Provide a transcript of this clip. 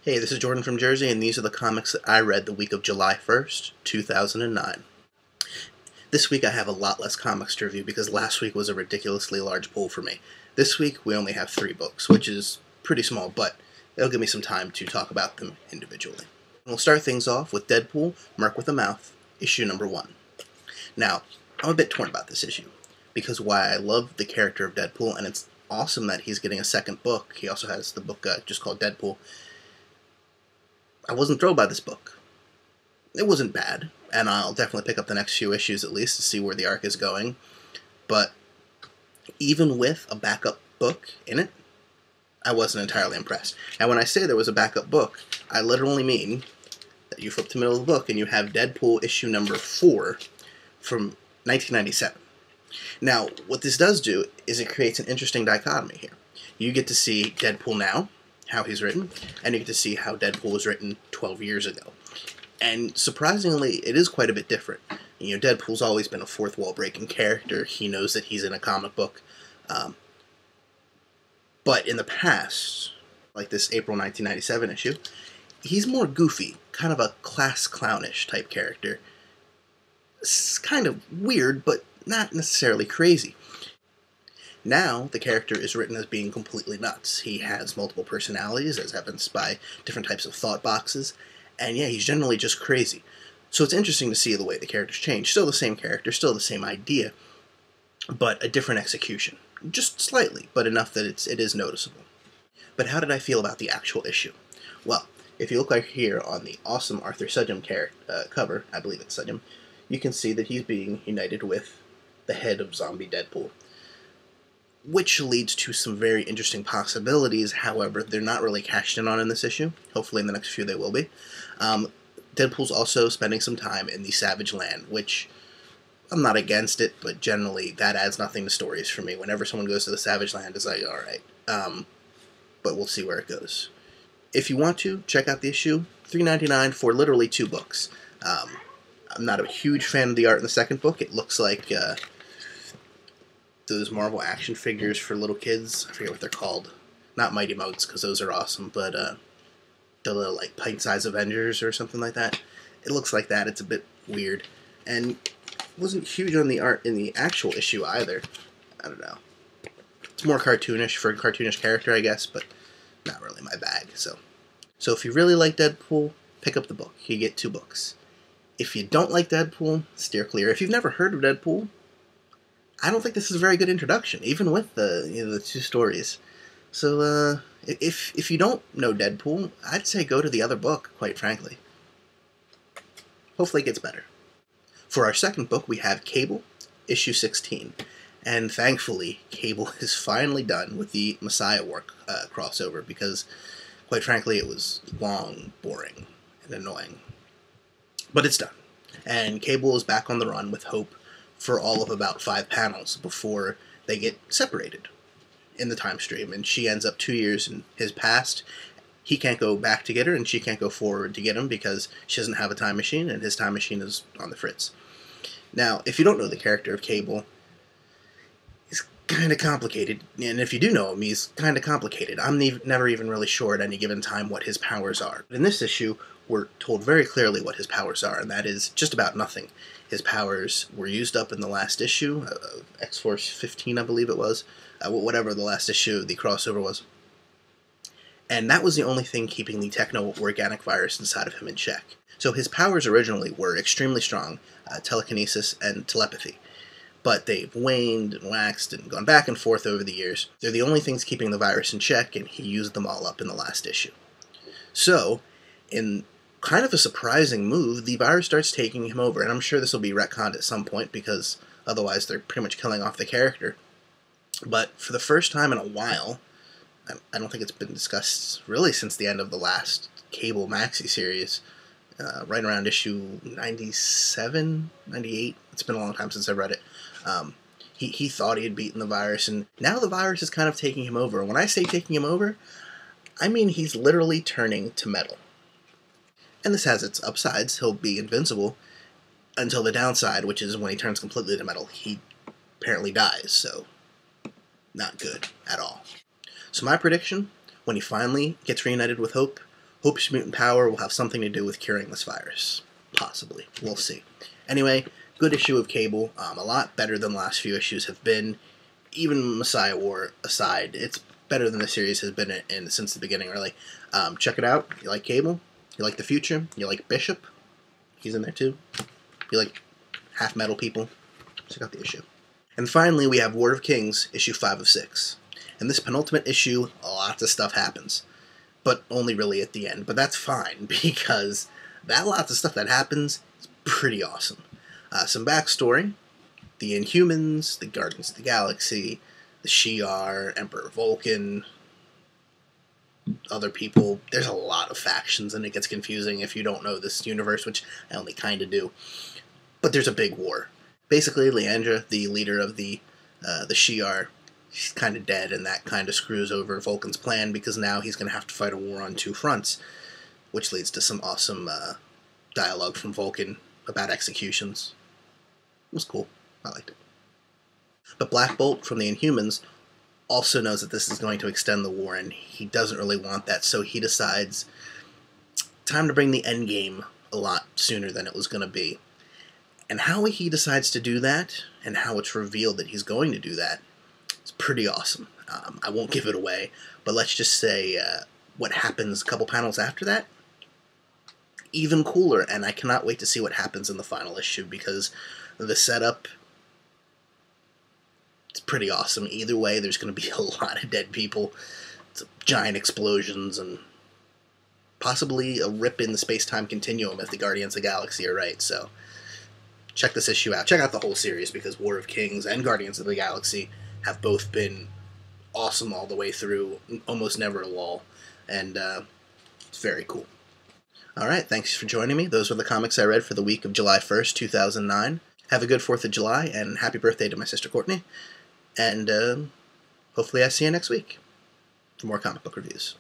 Hey, this is Jordan from Jersey, and these are the comics that I read the week of July 1st, 2009. This week I have a lot less comics to review because last week was a ridiculously large pull for me. This week we only have 3 books, which is pretty small, but it'll give me some time to talk about them individually. We'll start things off with Deadpool, Merc with a Mouth, issue number 1. Now, I'm a bit torn about this issue, because while I love the character of Deadpool, and it's awesome that he's getting a second book, he also has the book just called Deadpool, I wasn't thrilled by this book. It wasn't bad, and I'll definitely pick up the next few issues at least to see where the arc is going, but even with a backup book in it, I wasn't entirely impressed. And when I say there was a backup book, I literally mean that you flip to the middle of the book and you have Deadpool issue number 4 from 1997. Now, what this does do is it creates an interesting dichotomy here. You get to see Deadpool now, how he's written, and you get to see how Deadpool was written 12 years ago. And surprisingly, it is quite a bit different. You know, Deadpool's always been a fourth wall breaking character. He knows that he's in a comic book. But in the past, like this April 1997 issue, he's more goofy, kind of a class clownish type character. It's kind of weird, but not necessarily crazy. Now, the character is written as being completely nuts. He has multiple personalities, as evidenced by different types of thought boxes, and yeah, he's generally just crazy. So it's interesting to see the way the character's changed. Still the same character, still the same idea, but a different execution. Just slightly, but enough that it is noticeable. But how did I feel about the actual issue? Well, if you look right here on the awesome Arthur Sudjum cover, I believe it's Sudjum, you can see that he's being united with the head of zombie Deadpool, which leads to some very interesting possibilities. However, they're not really cashed in on in this issue. Hopefully in the next few they will be. Deadpool's also spending some time in the Savage Land, which I'm not against it, but generally that adds nothing to stories for me. Whenever someone goes to the Savage Land, it's like, alright. But we'll see where it goes. If you want to, check out the issue. $3.99 for literally 2 books. I'm not a huge fan of the art in the second book. It looks like those Marvel action figures for little kids. I forget what they're called. Not Mighty Mugs, because those are awesome, but the little, like, pint-sized Avengers or something like that. It looks like that. It's a bit weird. And wasn't huge on the art in the actual issue either. I don't know. It's more cartoonish for a cartoonish character, I guess, but not really my bag. So if you really like Deadpool, pick up the book. You get 2 books. If you don't like Deadpool, steer clear. If you've never heard of Deadpool, I don't think this is a very good introduction, even with the 2 stories. So, if you don't know Deadpool, I'd say go to the other book, quite frankly. Hopefully it gets better. For our second book, we have Cable, issue 16. And thankfully, Cable is finally done with the Messiah War crossover, because, quite frankly, it was long, boring, and annoying. But it's done. And Cable is back on the run with Hope for all of about 5 panels before they get separated in the time stream, and she ends up 2 years in his past. He can't go back to get her, and she can't go forward to get him because she doesn't have a time machine, and his time machine is on the fritz. Now, if you don't know the character of Cable, he's kind of complicated, and if you do know him, he's kind of complicated. I'm never even really sure at any given time what his powers are. In this issue, we're told very clearly what his powers are, and that is just about nothing. His powers were used up in the last issue of X-Force 15, I believe it was. Whatever the last issue of the crossover was. And that was the only thing keeping the techno-organic virus inside of him in check. So his powers originally were extremely strong, telekinesis and telepathy. But they've waned and waxed and gone back and forth over the years. They're the only things keeping the virus in check, and he used them all up in the last issue. So, in kind of a surprising move, the virus starts taking him over, and I'm sure this will be retconned at some point, because otherwise they're pretty much killing off the character. But for the first time in a while, I don't think it's been discussed really since the end of the last Cable Maxi series, right around issue 97, 98. It's been a long time since I've read it. He thought he had beaten the virus, and now the virus is kind of taking him over. And when I say taking him over, I mean he's literally turning to metal. And this has its upsides. He'll be invincible until the downside, which is when he turns completely to metal. He apparently dies, so not good at all. So my prediction, when he finally gets reunited with Hope, Hope his mutant power will have something to do with curing this virus. Possibly. We'll see. Anyway, good issue of Cable. A lot better than the last few issues have been. Even Messiah War aside, it's better than the series has been in since the beginning, really. Check it out. You like Cable? You like the Future? You like Bishop? He's in there too. You like half-metal people? Check out the issue. And finally, we have War of Kings, issue 5 of 6. In this penultimate issue, lots of stuff happens. But only really at the end. But that's fine, because that lots of stuff that happens is pretty awesome. Some backstory. The Inhumans, the Guardians of the Galaxy, the Shi'ar, Emperor Vulcan, other people. There's a lot of factions, and it gets confusing if you don't know this universe, which I only kind of do. But there's a big war. Basically, Leandra, the leader of the Shi'ar, she's kind of dead, and that kind of screws over Vulcan's plan, because now he's going to have to fight a war on 2 fronts, which leads to some awesome dialogue from Vulcan about executions. It was cool. I liked it. But Black Bolt from the Inhumans also knows that this is going to extend the war, and he doesn't really want that, so he decides time to bring the end game a lot sooner than it was going to be. And how he decides to do that, and how it's revealed that he's going to do that, is pretty awesome. I won't give it away, but let's just say what happens a couple panels after that, even cooler, and I cannot wait to see what happens in the final issue, because the setup, it's pretty awesome. Either way, there's going to be a lot of dead people, giant explosions, and possibly a rip in the space-time continuum if the Guardians of the Galaxy are right, so check this issue out. Check out the whole series, because War of Kings and Guardians of the Galaxy have both been awesome all the way through, almost never a lull, and it's very cool. Alright, thanks for joining me. Those were the comics I read for the week of July 1st, 2009. Have a good 4th of July, and happy birthday to my sister Courtney, and hopefully I see you next week for more comic book reviews.